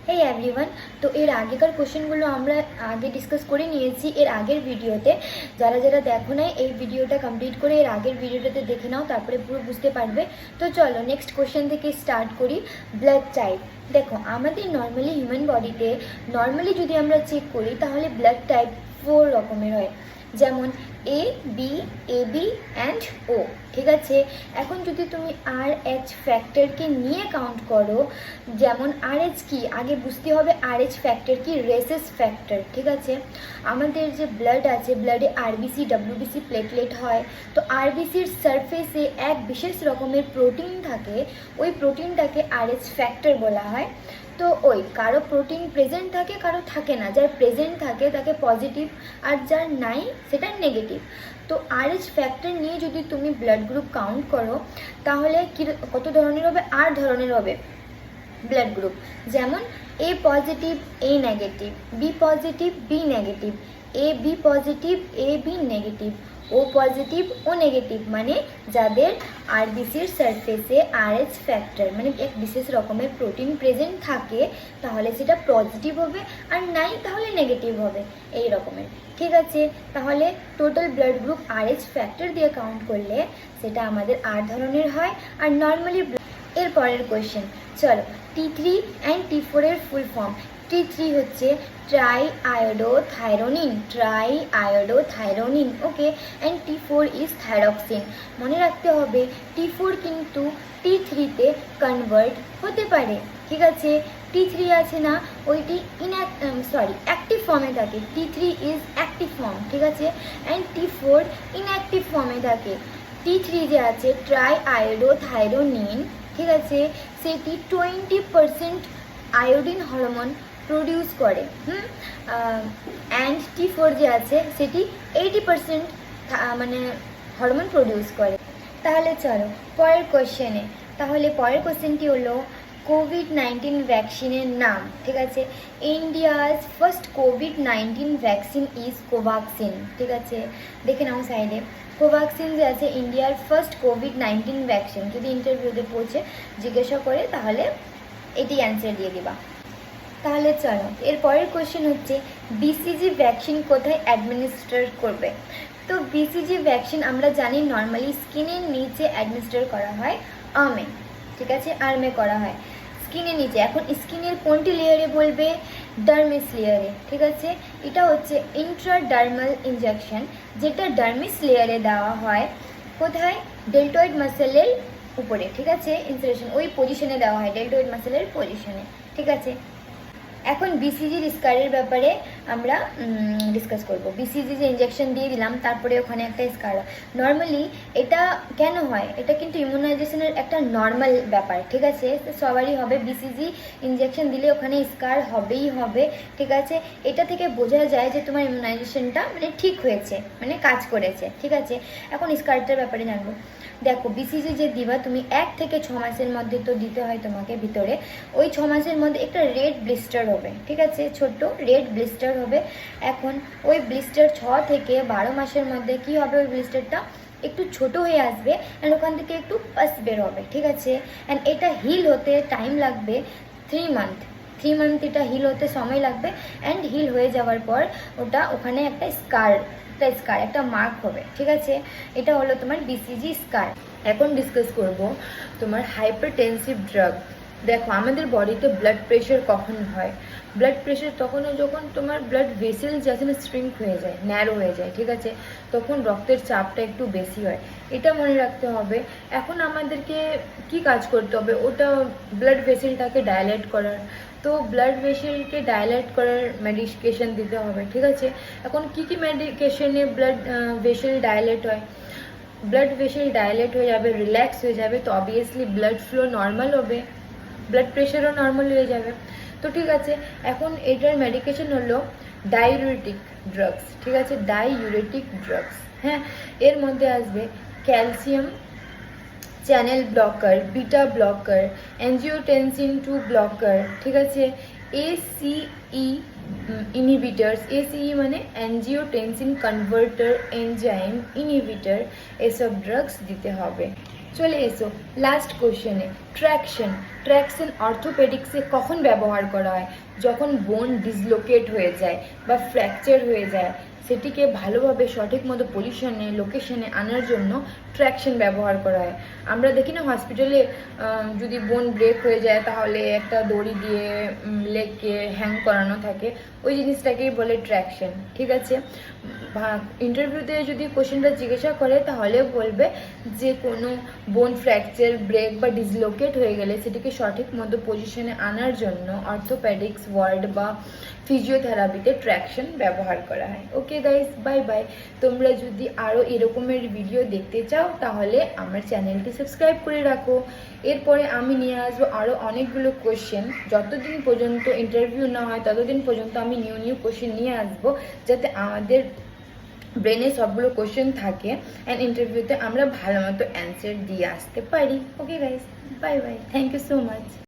Hey everyone. तो एर आगेकार क्वेश्चनगुलो आमरा आगे डिसकास करे निয়েছি एर आगेर भिडियोते। যারা যারা দেখো নাই এই ভিডিওটা কমপ্লিট করে এর আগের ভিডিওটাতে দেখে নাও, তারপরে পুরো বুঝতে পারবে। তো চলো নেক্সট কোশ্চেন থেকে স্টার্ট করি। Blood type. দেখো আমাদের নর্মালি হিউম্যান বডিতে নর্মালি যদি আমরা চেক করি তাহলে ব্লাড টাইপ 4 রকমের হয়, যেমন A B A B and ও। ঠিক আছে, এখন যদি তুমি আর এইচ ফ্যাক্টরকে নিয়ে কাউন্ট করো, যেমন আর এইচ কি আগে বুঝতে হবে, আর এইচ ফ্যাক্টর কি রেসেস ফ্যাক্টর। ঠিক আছে, আমাদের যে ব্লাড আছে ব্লাডে আরবিসি ডব্লিউবিসি প্লেটলেট হয়। তো আরবিসির সারফেসে এক বিশেষ রকমের প্রোটিন থাকে, ওই প্রোটিনটাকে আর এইচ ফ্যাক্টর বলা হয়। তো ওই কারো প্রোটিন প্রেজেন্ট থাকে কারো থাকে না, যার প্রেজেন্ট থাকে তাকে পজিটিভ আর যার নাই সেটা নেগেটিভ। তো আর এইচ ফ্যাক্টর নিয়ে যদি তুমি ব্লাড গ্রুপ কাউন্ট করো তাহলে কত ধরনের হবে, 8 ধরনের হবে ব্লাড গ্রুপ। যেমন A positive A negative, B positive B negative, A B positive A B negative, O positive O negative, মানে যাদের আরবিসির সারফেসে আর এইচ ফ্যাক্টর মানে এক বিশেষ রকমের প্রোটিন প্রেজেন্ট থাকে তাহলে সেটা পজিটিভ হবে, আর নাই তাহলে নেগেটিভ হবে, এই রকমের। ঠিক আছে, তাহলে টোটাল ব্লাড গ্রুপ আর এইচ ফ্যাক্টর দিয়ে কাউন্ট করলে সেটা আমাদের 8 ধরনের হয়। আর নর্মালি এর পরের কোয়েশ্চেন, চলো T3 অ্যান্ড T4 এর ফুল ফর্ম। T3 হচ্ছে try iodothyronine, try iodothyronine, okay. And T4 is thyroxine. মনে রাখতে হবে T4 কিন্তু T3-তে কনভার্ট হতে পারে। ঠিক আছে, T3 আছে না ওইটি অ্যাক্টিভ ফর্মে থাকে, T3 ইজ অ্যাক্টিভ ফর্ম। ঠিক আছে, অ্যান্ড T4 ইনঅ্যাক্টিভ ফর্মে থাকে। T3 যে আছে ট্রাই আয়োডোথাইরোনিন, ঠিক আছে, সেটি 20% আয়োডিন হরমোন প্রডিউস করে। অ্যান্ড T4 যে আছে সেটি 80% মানে হরমোন প্রডিউস করে। তাহলে চলো পরের কোশ্চেনে। তাহলে পরের কোশ্চেনটি হলো কোভিড-19 ভ্যাকসিনের নাম। ঠিক আছে, India's first COVID-19 vaccine is Covaxin. ঠিক আছে, দেখে নাও সাইডে কোভ্যাক্সিন যে আছে ইন্ডিয়ার ফার্স্ট কোভিড-19 ভ্যাকসিন। যদি ইন্টারভিউতে পৌঁছে জিজ্ঞাসা করে তাহলে এটি অ্যান্সার দিয়ে দিবা। তাহলে চলো এর পরের কোয়েশ্চেন হচ্ছে বিসিজি ভ্যাকসিন কোথায় অ্যাডমিনিস্ট্রেট করবে। তো বিসিজি ভ্যাকসিন আমরা জানি নর্মালি স্কিনের নিচে অ্যাডমিনিস্ট্রেট করা হয়, আর্মে। ঠিক আছে, আর্মে করা হয় স্কিনের নিচে। এখন স্কিনের কোনটি লেয়ারে বলবে, ডার্মিস লেয়ারে। ঠিক আছে, এটা হচ্ছে ইন্ট্রাডার্মাল ইনজেকশন, যেটা ডার্মিস লেয়ারে দেওয়া হয়। কোথায়, ডেল্টয়েড মাসেলের উপরে। ঠিক আছে, ইনসুলেশন ওই পজিশনে দেওয়া হয়, ডেল্টয়েড মাসেলের পজিশনে। ঠিক আছে, এখন বিসিজির স্কারের ব্যাপারে আমরা ডিসকাস করব। বিসিজি যে ইনজেকশন দিয়ে দিলাম তারপরে ওখানে একটা স্কার হয়। নর্মালি এটা কেন হয়, এটা কিন্তু ইমিউনাইজেশনের একটা নর্মাল ব্যাপার। ঠিক আছে, সবারই হবে, বিসিজি ইনজেকশন দিলে ওখানে স্কার হবেই হবে। ঠিক আছে, এটা থেকে বোঝা যায় যে তোমার ইমিউনাইজেশনটা মানে ঠিক হয়েছে, মানে কাজ করেছে। ঠিক আছে, এখন স্কারটার ব্যাপারে জানবো। দেখো বিসিজি যে দিবা তুমি 1 থেকে 6 মাসের মধ্যে তো দিতে হয় তোমাকে ভিতরে। ওই 6 মাসের মধ্যে একটা রেড ব্লিস্টার হবে। ঠিক আছে, ছোট্ট রেড ব্লিস্টার হবে। এখন ওই ব্লিস্টার 6 থেকে 12 মাসের মধ্যে কি হবে, ওই ব্লিস্টারটা একটু ছোট হয়ে আসবে অ্যান্ড ওখান থেকে একটু পাস বের হবে। ঠিক আছে, অ্যান্ড এটা হিল হতে টাইম লাগবে 3 মান্থ। 3 মান্থ এটা হিল হতে সময় লাগবে, অ্যান্ড হিল হয়ে যাওয়ার পর ওখানে একটা স্কার একটা মার্ক হবে। ঠিক আছে, এটা হলো তোমার বিসিজি স্কার। এখন ডিসকাস করব তোমার হাইপারটেনসিভ ড্রাগ। দেখো আমাদের বডিতে ব্লাড প্রেশার কখন হয়, ব্লাড প্রেশার তখন যখন তোমার ব্লাড ভেসেল যখন স্ট্রিঙ্ক হয়ে যায়, ন্যারো হয়ে যায়। ঠিক আছে, তখন রক্তের চাপটা একটু বেশি হয়, এটা মনে রাখতে হবে। এখন আমাদেরকে কি কাজ করতে হবে, ওটা ব্লাড ভেসেলটাকে ডাইলেট করার। তো ব্লাড ভেসেলকে ডাইলেট করার মেডিকেশন দিতে হবে। ঠিক আছে, এখন কি কি মেডিকেশনে ব্লাড ভেসেল ডাইলেট হয়, ব্লাড ভেসেল ডাইলেট হয়ে যাবে, রিল্যাক্স হয়ে যাবে, তো অবভিয়াসলি ব্লাড ফ্লো নর্মাল হবে, ব্লাড প্রেশারও নর্মাল হয়ে যাবে। তো ঠিক আছে, এখন এটার মেডিকেশন হলো ডাইউরেটিক ড্রাগস। ঠিক আছে, ডাইউরেটিক ড্রাগস। হ্যাঁ, এর মধ্যে আসবে calcium channel blocker, beta blocker, angiotensin 2 blocker. ঠিক আছে, ACE ইনহিবিটার্স, ACE মানে অ্যাঞ্জিওটেনসিন কনভার্টার এনজাইম ইনহিবিটার, এসব ড্রাগস দিতে হবে। চলে এসো লাস্ট কোশ্চেনে। ট্র্যাকশন অর্থোপেডিক্সে কখন ব্যবহার করা হয়? যখন বোন ডিসলোকেট হয়ে যায় বা ফ্র্যাকচার হয়ে যায়, সেটিকে ভালোভাবে সঠিক মতো পজিশনে লোকেশনে আনার জন্য ট্র্যাকশন ব্যবহার করা হয়। আমরা দেখি না হসপিটালে যদি বোন ব্রেক হয়ে যায় তাহলে একটা দড়ি দিয়ে লেগকে হ্যাং করানো থাকে, ওই জিনিসটাকেই বলে ট্র্যাকশন। ঠিক আছে, ইন্টারভিউতে যদি কোশ্চেনটা জিজ্ঞাসা করে তাহলে বলবে যে কোনো বোন ফ্র্যাকচার, ব্রেক বা ডিসলোকেট হয়ে গেলে সেটিকে সঠিক মতো পজিশনে আনার জন্য অর্থোপেডিক্স ওয়ার্ড বা ফিজিওথেরাপিতে ট্র্যাকশন ব্যবহার করা হয়। ওকে গাইস, বাই বাই। তোমরা যদি আরও এরকমের ভিডিও দেখতে চাও তাহলে আমার চ্যানেলটি সাবস্ক্রাইব করে রাখো। এরপরে আমি নিয়ে আসবো আরও অনেকগুলো কোশ্চেন। যতদিন পর্যন্ত ইন্টারভিউ না হয় ততদিন পর্যন্ত আমি নিউ কোশ্চেন নিয়ে আসবো, যাতে আমাদের ব্রেনে সবগুলো কোশ্চেন থাকে অ্যান্ড ইন্টারভিউতে আমরা ভালো মতো অ্যান্সার দিয়ে আসতে পারি। Okay guys, bye bye, thank you so much.